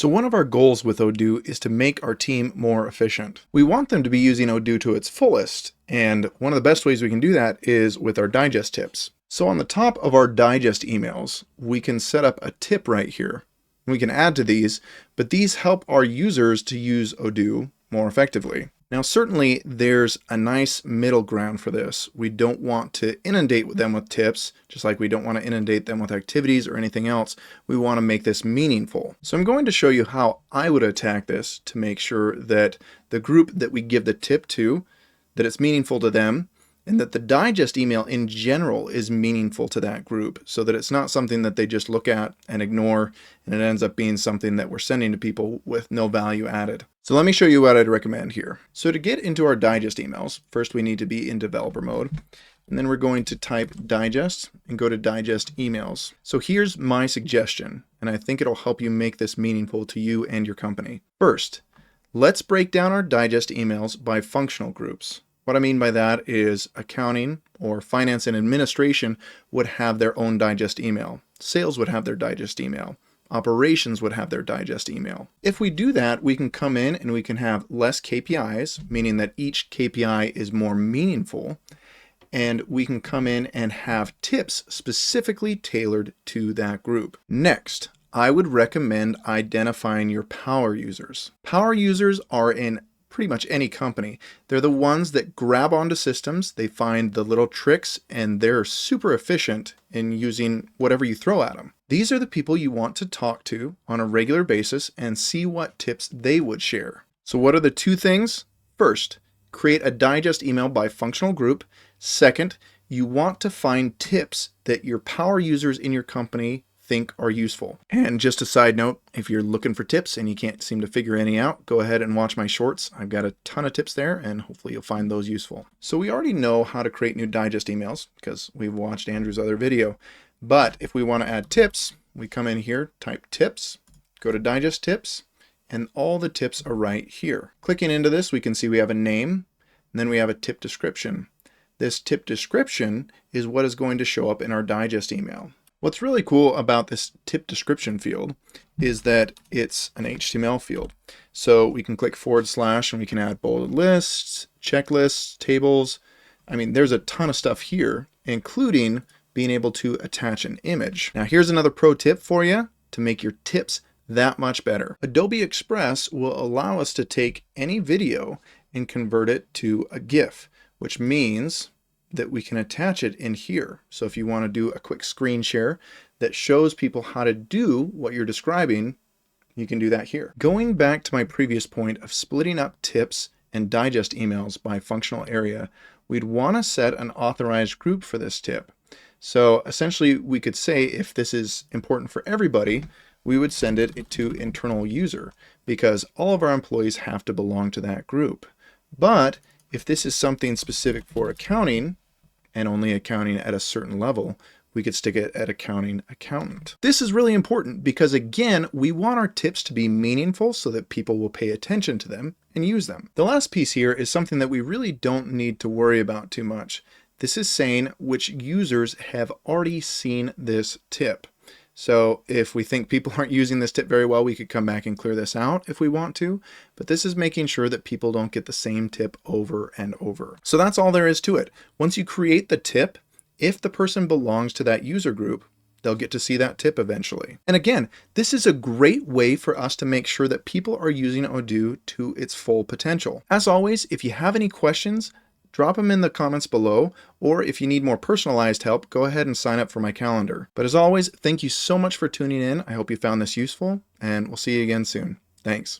So one of our goals with ODOO is to make our team more efficient. We want them to be using ODOO to its fullest, and one of the best ways we can do that is with our digest tips. So on the top of our digest emails, we can set up a tip right here. We can add to these, but these help our users to use ODOO more effectively. Now certainly there's a nice middle ground for this. We don't want to inundate them with tips, just like we don't want to inundate them with activities or anything else. We want to make this meaningful. So I'm going to show you how I would attack this to make sure that the group that we give the tip to, that it's meaningful to them, and that the digest email in general is meaningful to that group, so that it's not something that they just look at and ignore and it ends up being something that we're sending to people with no value added. So let me show you what I'd recommend here. So to get into our digest emails, first we need to be in developer mode, and then we're going to type digest and go to digest emails. So here's my suggestion, and I think it'll help you make this meaningful to you and your company. First, let's break down our digest emails by functional groups. What I mean by that is accounting or finance and administration would have their own digest email. Sales would have their digest email. Operations would have their digest email. If we do that, we can come in and we can have less KPIs, meaning that each KPI is more meaningful. And we can come in and have tips specifically tailored to that group. Next, I would recommend identifying your power users. Power users are in pretty much any company. They're the ones that grab onto systems, they find the little tricks, and they're super efficient in using whatever you throw at them. These are the people you want to talk to on a regular basis and see what tips they would share. So what are the two things? First, create a digest email by functional group. Second, you want to find tips that your power users in your company think are useful. And just a side note, if you're looking for tips and you can't seem to figure any out, go ahead and watch my shorts. I've got a ton of tips there and hopefully you'll find those useful. So we already know how to create new digest emails because we've watched Andrew's other video. But if we want to add tips, we come in here, type tips, go to digest tips, and all the tips are right here. Clicking into this, we can see we have a name, and then we have a tip description. This tip description is what is going to show up in our digest email. What's really cool about this tip description field is that it's an HTML field. So we can click / and we can add bullet lists, checklists, tables. I mean, there's a ton of stuff here, including being able to attach an image. Now here's another pro tip for you to make your tips that much better. Adobe Express will allow us to take any video and convert it to a GIF, which means that we can attach it in here. So if you want to do a quick screen share that shows people how to do what you're describing, you can do that here. Going back to my previous point of splitting up tips and digest emails by functional area, we'd want to set an authorized group for this tip. So essentially we could say if this is important for everybody, we would send it to internal user because all of our employees have to belong to that group. But if this is something specific for accounting, and only accounting at a certain level, we could stick it at accounting accountant. This is really important because again, we want our tips to be meaningful so that people will pay attention to them and use them. The last piece here is something that we really don't need to worry about too much. This is saying which users have already seen this tip. So if we think people aren't using this tip very well, we could come back and clear this out if we want to, but this is making sure that people don't get the same tip over and over. So that's all there is to it. Once you create the tip, if the person belongs to that user group, they'll get to see that tip eventually. And again, this is a great way for us to make sure that people are using ODOO to its full potential. As always, if you have any questions, drop them in the comments below, or if you need more personalized help, go ahead and sign up for my calendar. But as always, thank you so much for tuning in. I hope you found this useful, and we'll see you again soon. Thanks.